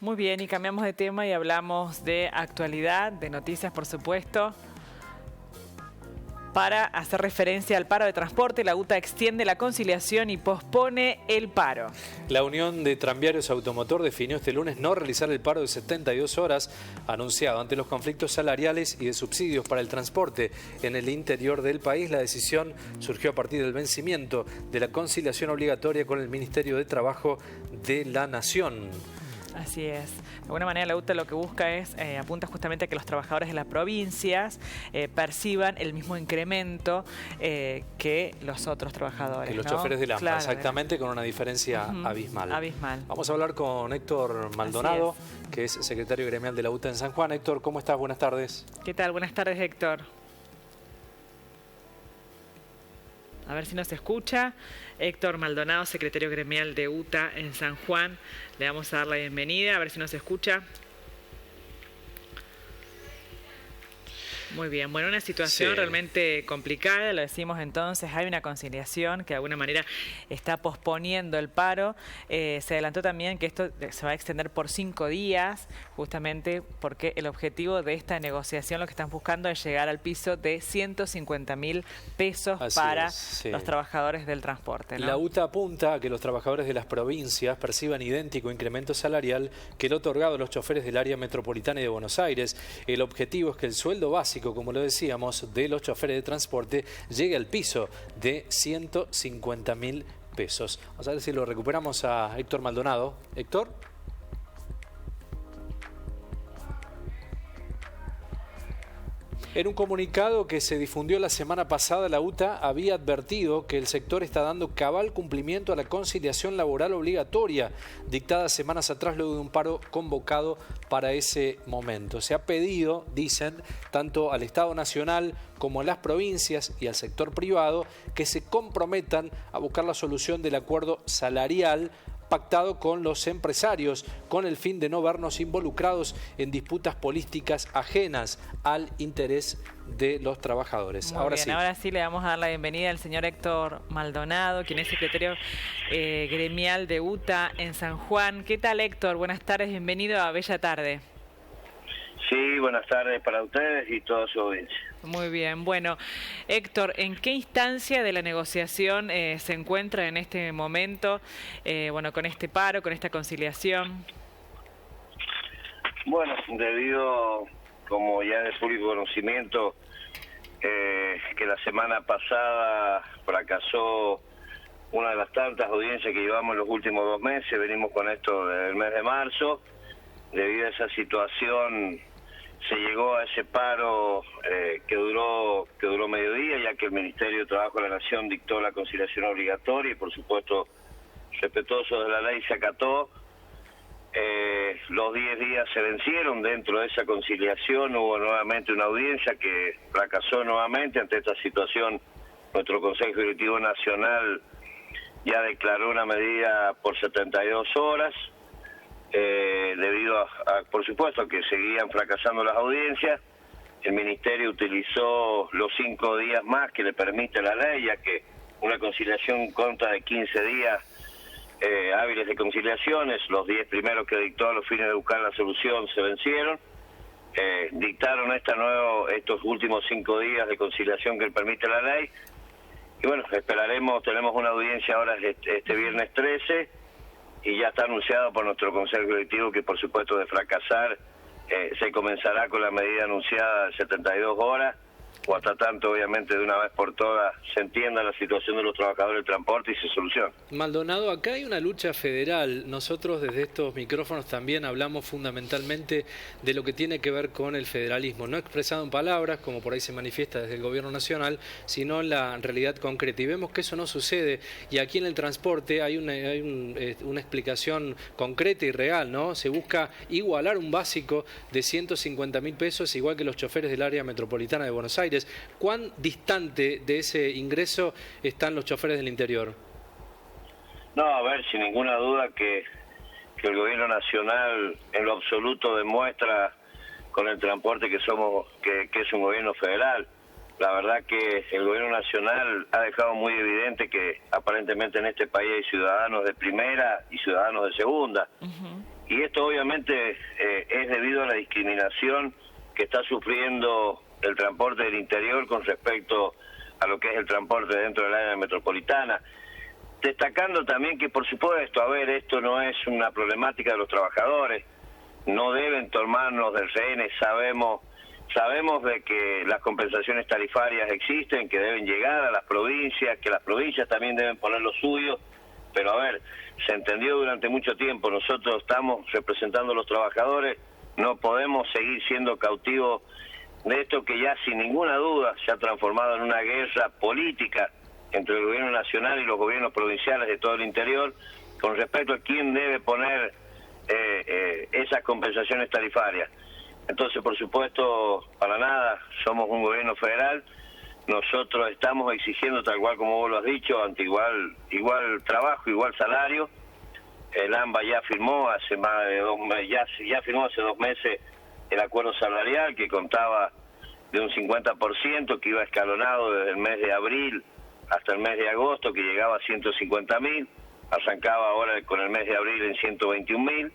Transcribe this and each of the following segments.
Muy bien, y cambiamos de tema y hablamos de actualidad, de noticias, por supuesto. Para hacer referencia al paro de transporte, la UTA extiende la conciliación y pospone el paro. La Unión de Tranviarios Automotor definió este lunes no realizar el paro de 72 horas anunciado ante los conflictos salariales y de subsidios para el transporte en el interior del país. La decisión surgió a partir del vencimiento de la conciliación obligatoria con el Ministerio de Trabajo de la Nación. Así es. De alguna manera la UTA lo que busca es, apunta justamente a que los trabajadores de las provincias perciban el mismo incremento que los otros trabajadores. Que los ¿no? choferes del AMPA, Claro, exactamente, con una diferencia abismal. Vamos a hablar con Héctor Maldonado, que es secretario gremial de la UTA en San Juan. Héctor, ¿cómo estás? Buenas tardes. ¿Qué tal? Buenas tardes, Héctor. A ver si nos escucha. Héctor Maldonado, secretario gremial de UTA en San Juan. Le vamos a dar la bienvenida, a ver si nos escucha. Muy bien, bueno, una situación realmente complicada, lo decimos entonces, hay una conciliación que de alguna manera está posponiendo el paro. Se adelantó también que esto se va a extender por 5 días, justamente porque el objetivo de esta negociación lo que están buscando es llegar al piso de 150.000 pesos para los trabajadores del transporte, ¿no? La UTA apunta a que los trabajadores de las provincias perciban idéntico incremento salarial que el otorgado a los choferes del área metropolitana y de Buenos Aires. El objetivo es que el sueldo básico, como lo decíamos, de los choferes de transporte llegue al piso de 150.000 pesos. Vamos a ver si lo recuperamos a Héctor Maldonado. Héctor. En un comunicado que se difundió la semana pasada, la UTA había advertido que el sector está dando cabal cumplimiento a la conciliación laboral obligatoria, dictada semanas atrás luego de un paro convocado para ese momento. Se ha pedido, dicen, tanto al Estado Nacional como a las provincias y al sector privado que se comprometan a buscar la solución del acuerdo salarial pactado con los empresarios, con el fin de no vernos involucrados en disputas políticas ajenas al interés de los trabajadores. Ahora sí le vamos a dar la bienvenida al señor Héctor Maldonado, quien es secretario gremial de UTA en San Juan. ¿Qué tal, Héctor? Buenas tardes, bienvenido a Bella Tarde. Sí, buenas tardes para ustedes y toda su audiencia. Muy bien. Bueno, Héctor, ¿en qué instancia de la negociación se encuentra en este momento, bueno, con este paro, con esta conciliación? Bueno, debido, como ya de público conocimiento, que la semana pasada fracasó una de las tantas audiencias que llevamos en los últimos 2 meses, venimos con esto desde el mes de marzo. Debido a esa situación se llegó a ese paro que duró mediodía, ya que el Ministerio de Trabajo de la Nación dictó la conciliación obligatoria y por supuesto respetuoso de la ley se acató. Los 10 días se vencieron. Dentro de esa conciliación hubo nuevamente una audiencia que fracasó nuevamente. Ante esta situación, nuestro Consejo Directivo Nacional ya declaró una medida por 72 horas. Debido a, por supuesto, que seguían fracasando las audiencias, el Ministerio utilizó los 5 días más que le permite la ley, ya que una conciliación consta de 15 días hábiles de conciliaciones. Los 10 primeros que dictó a los fines de buscar la solución se vencieron. Dictaron estos últimos 5 días de conciliación que le permite la ley. Y bueno, tenemos una audiencia ahora este viernes 13, y ya está anunciado por nuestro Consejo Directivo que, por supuesto, de fracasar, se comenzará con la medida anunciada de 72 horas, o hasta tanto, obviamente, de una vez por todas se entienda la situación de los trabajadores del transporte y se solucione. Maldonado, acá hay una lucha federal. Nosotros desde estos micrófonos también hablamos fundamentalmente de lo que tiene que ver con el federalismo, no expresado en palabras, como por ahí se manifiesta desde el gobierno nacional, sino en la realidad concreta. Y vemos que eso no sucede. Y aquí en el transporte hay una explicación concreta y real, ¿no? Se busca igualar un básico de 150.000 pesos, igual que los choferes del área metropolitana de Buenos Aires. ¿Cuán distante de ese ingreso están los choferes del interior? No, a ver, sin ninguna duda que el gobierno nacional en lo absoluto demuestra con el transporte que es un gobierno federal. La verdad que el gobierno nacional ha dejado muy evidente que aparentemente en este país hay ciudadanos de primera y ciudadanos de segunda. y esto obviamente es debido a la discriminación que está sufriendo el transporte del interior con respecto a lo que es el transporte dentro del área metropolitana. Destacando también que, por supuesto, a ver, esto no es una problemática de los trabajadores, no deben tomarnos de rehenes, sabemos de que las compensaciones tarifarias existen, que deben llegar a las provincias, que las provincias también deben poner lo suyo, pero a ver, se entendió durante mucho tiempo, nosotros estamos representando a los trabajadores, no podemos seguir siendo cautivos de esto que ya sin ninguna duda se ha transformado en una guerra política entre el gobierno nacional y los gobiernos provinciales de todo el interior con respecto a quién debe poner esas compensaciones tarifarias. Entonces, por supuesto, para nada, somos un gobierno federal, nosotros estamos exigiendo, tal cual como vos lo has dicho, ante igual trabajo, igual salario. El AMBA ya firmó hace más de 2 meses, ya firmó hace 2 meses el acuerdo salarial que contaba de un 50% que iba escalonado desde el mes de abril hasta el mes de agosto, que llegaba a 150.000, arrancaba ahora con el mes de abril en 121.000,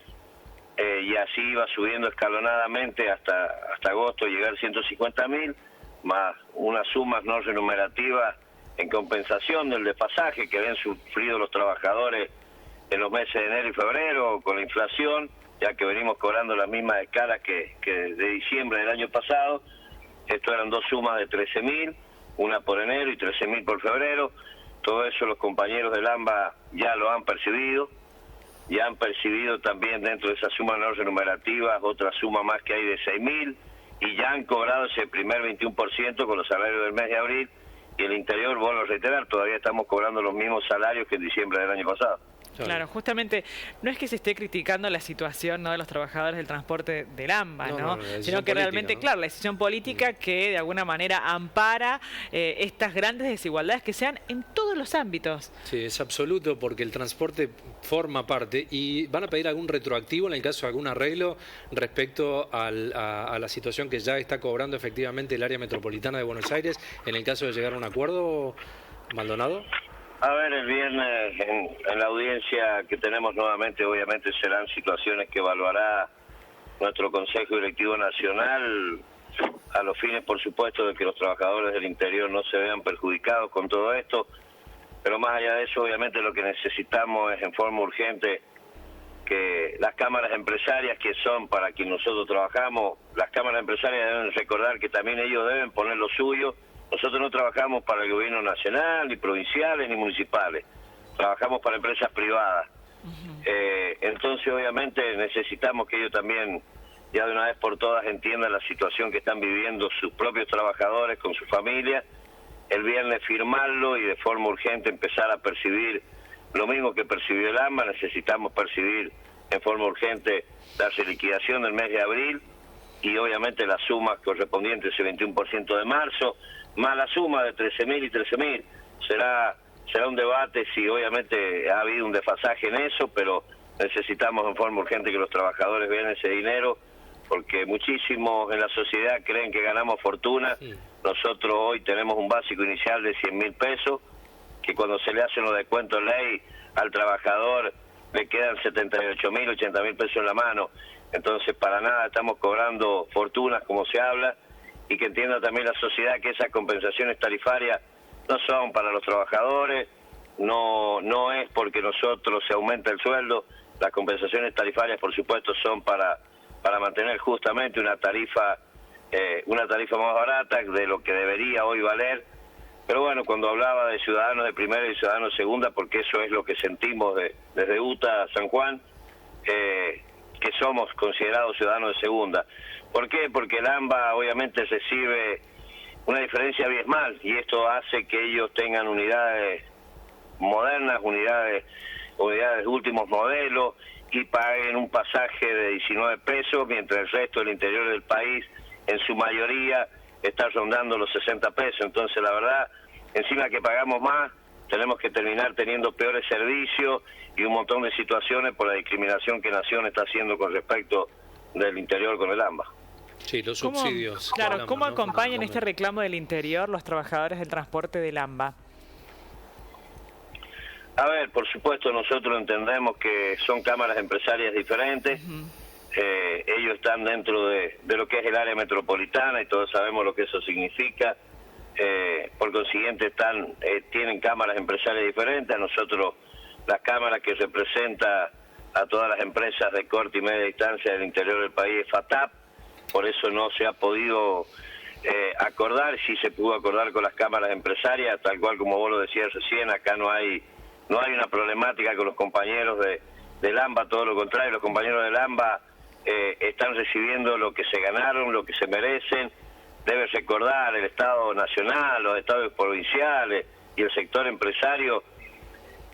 y así iba subiendo escalonadamente hasta agosto llegar a 150.000, más unas sumas no remunerativas en compensación del desfasaje que habían sufrido los trabajadores en los meses de enero y febrero con la inflación, ya que venimos cobrando las mismas escalas que de diciembre del año pasado. Esto eran 2 sumas de 13.000, una por enero y 13.000 por febrero. Todo eso los compañeros del AMBA ya lo han percibido. Ya han percibido también dentro de esas sumas no remunerativas otra suma más que hay de 6.000 y ya han cobrado ese primer 21% con los salarios del mes de abril, y el interior, vuelvo a reiterar, todavía estamos cobrando los mismos salarios que en diciembre del año pasado. Claro, justamente no es que se esté criticando la situación, ¿no?, de los trabajadores del transporte del AMBA, ¿no? Sino que realmente, ¿no?, claro, la decisión política que de alguna manera ampara estas grandes desigualdades que sean en todos los ámbitos. Sí, es absoluto, porque el transporte forma parte. ¿Y van a pedir algún retroactivo en el caso de algún arreglo respecto a la situación que ya está cobrando efectivamente el área metropolitana de Buenos Aires en el caso de llegar a un acuerdo, Maldonado? A ver, el viernes en la audiencia que tenemos nuevamente, obviamente serán situaciones que evaluará nuestro Consejo Directivo Nacional a los fines, por supuesto, de que los trabajadores del interior no se vean perjudicados con todo esto, pero más allá de eso, obviamente lo que necesitamos es en forma urgente que las cámaras empresarias, que son para quien nosotros trabajamos, las cámaras empresarias deben recordar que también ellos deben poner lo suyo. Nosotros no trabajamos para el gobierno nacional, ni provinciales, ni municipales. Trabajamos para empresas privadas. Entonces, obviamente, necesitamos que ellos también, ya de una vez por todas, entiendan la situación que están viviendo sus propios trabajadores con su familia. El viernes firmarlo y de forma urgente empezar a percibir lo mismo que percibió el AMBA. Necesitamos percibir en forma urgente la liquidación del mes de abril y, obviamente, las sumas correspondientes ese 21% de marzo, más la suma de 13.000 y 13.000. Será un debate si obviamente ha habido un desfasaje en eso, pero necesitamos en forma urgente que los trabajadores vean ese dinero, porque muchísimos en la sociedad creen que ganamos fortuna. Nosotros hoy tenemos un básico inicial de 100.000 pesos, que cuando se le hacen los descuentos ley al trabajador le quedan 78.000, 80.000 pesos en la mano. Entonces, para nada estamos cobrando fortunas como se habla, y que entienda también la sociedad que esas compensaciones tarifarias no son para los trabajadores, no es porque nosotros se aumenta el sueldo. Las compensaciones tarifarias, por supuesto, son para mantener justamente una tarifa más barata de lo que debería hoy valer. Pero bueno, cuando hablaba de ciudadanos de primera y ciudadanos de segunda, porque eso es lo que sentimos desde UTA a San Juan, que somos considerados ciudadanos de segunda. ¿Por qué? Porque el AMBA obviamente recibe una diferencia abismal, y esto hace que ellos tengan unidades modernas, unidades de últimos modelos, y paguen un pasaje de 19 pesos, mientras el resto del interior del país, en su mayoría, está rondando los 60 pesos. Entonces, la verdad, encima que pagamos más, tenemos que terminar teniendo peores servicios y un montón de situaciones por la discriminación que Nación está haciendo con respecto del interior con el AMBA. Sí, los subsidios. Claro, ¿cómo acompañan este reclamo del interior los trabajadores del transporte del AMBA? A ver, por supuesto nosotros entendemos que son cámaras empresarias diferentes. Ellos están dentro de lo que es el área metropolitana y todos sabemos lo que eso significa. Por consiguiente tienen cámaras empresarias diferentes. A nosotros las cámaras que representa a todas las empresas de corta y media distancia del interior del país es FATAP, por eso no se ha podido acordar. Sí se pudo acordar con las cámaras empresarias, tal cual como vos lo decías recién. Acá no hay una problemática con los compañeros del AMBA, todo lo contrario. Los compañeros del AMBA están recibiendo lo que se ganaron, lo que se merecen. Debe recordar el Estado Nacional, los estados provinciales y el sector empresario,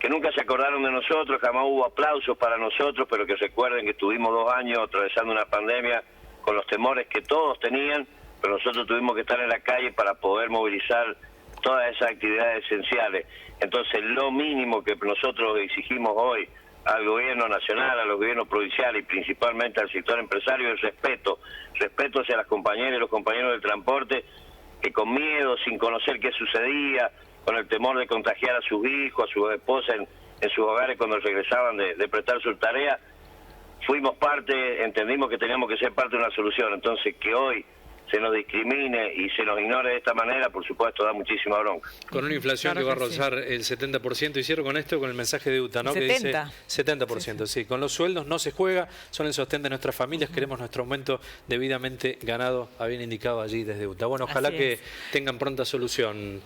que nunca se acordaron de nosotros, jamás hubo aplausos para nosotros, pero que recuerden que estuvimos 2 años atravesando una pandemia con los temores que todos tenían, pero nosotros tuvimos que estar en la calle para poder movilizar todas esas actividades esenciales. Entonces, lo mínimo que nosotros exigimos hoy al gobierno nacional, a los gobiernos provinciales y principalmente al sector empresario es respeto hacia las compañeras y los compañeros del transporte, que con miedo, sin conocer qué sucedía, con el temor de contagiar a sus hijos, a sus esposas en sus hogares cuando regresaban de prestar su tarea, fuimos parte, entendimos que teníamos que ser parte de una solución. Entonces, que hoy se nos discrimine y se nos ignore de esta manera, por supuesto, da muchísima bronca. Con una inflación Claro que va a que rozar el 70%, y cierro con esto, con el mensaje de UTA, ¿no? Que dice 70%, sí. Con los sueldos no se juega, son el sostén de nuestras familias, queremos nuestro aumento debidamente ganado, habían indicado allí desde UTA. Bueno, ojalá que tengan pronta solución,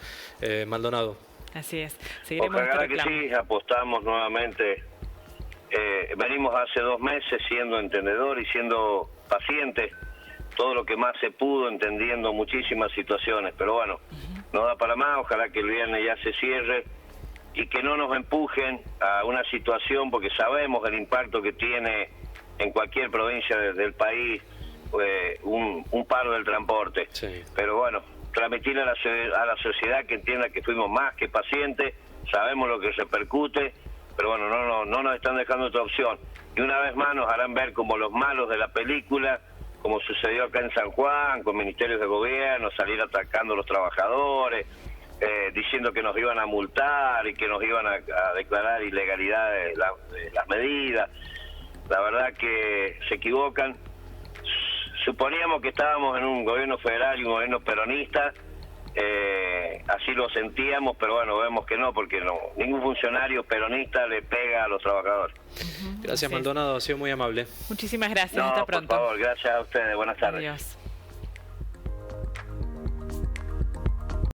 Maldonado. Así es, seguiremos Ojalá que sí, apostamos nuevamente. Venimos hace 2 meses siendo entendedor y siendo pacientes, todo lo que más se pudo, entendiendo muchísimas situaciones, pero bueno, no da para más. Ojalá que el viernes ya se cierre y que no nos empujen a una situación, porque sabemos el impacto que tiene en cualquier provincia del país un paro del transporte. Sí. Pero bueno, transmitirle a la sociedad que entienda que fuimos más que pacientes, sabemos lo que repercute, pero bueno, no nos están dejando otra opción. Y una vez más nos harán ver como los malos de la película, como sucedió acá en San Juan, con ministerios de gobierno, salir atacando a los trabajadores, diciendo que nos iban a multar y que nos iban a declarar ilegalidad de las medidas. La verdad que se equivocan. Suponíamos que estábamos en un gobierno federal y un gobierno peronista, así lo sentíamos, pero bueno, vemos que no, porque ningún funcionario peronista le pega a los trabajadores. Gracias, Maldonado, ha sido muy amable. Muchísimas gracias, hasta pronto. Por favor, gracias a ustedes, buenas tardes. Adiós.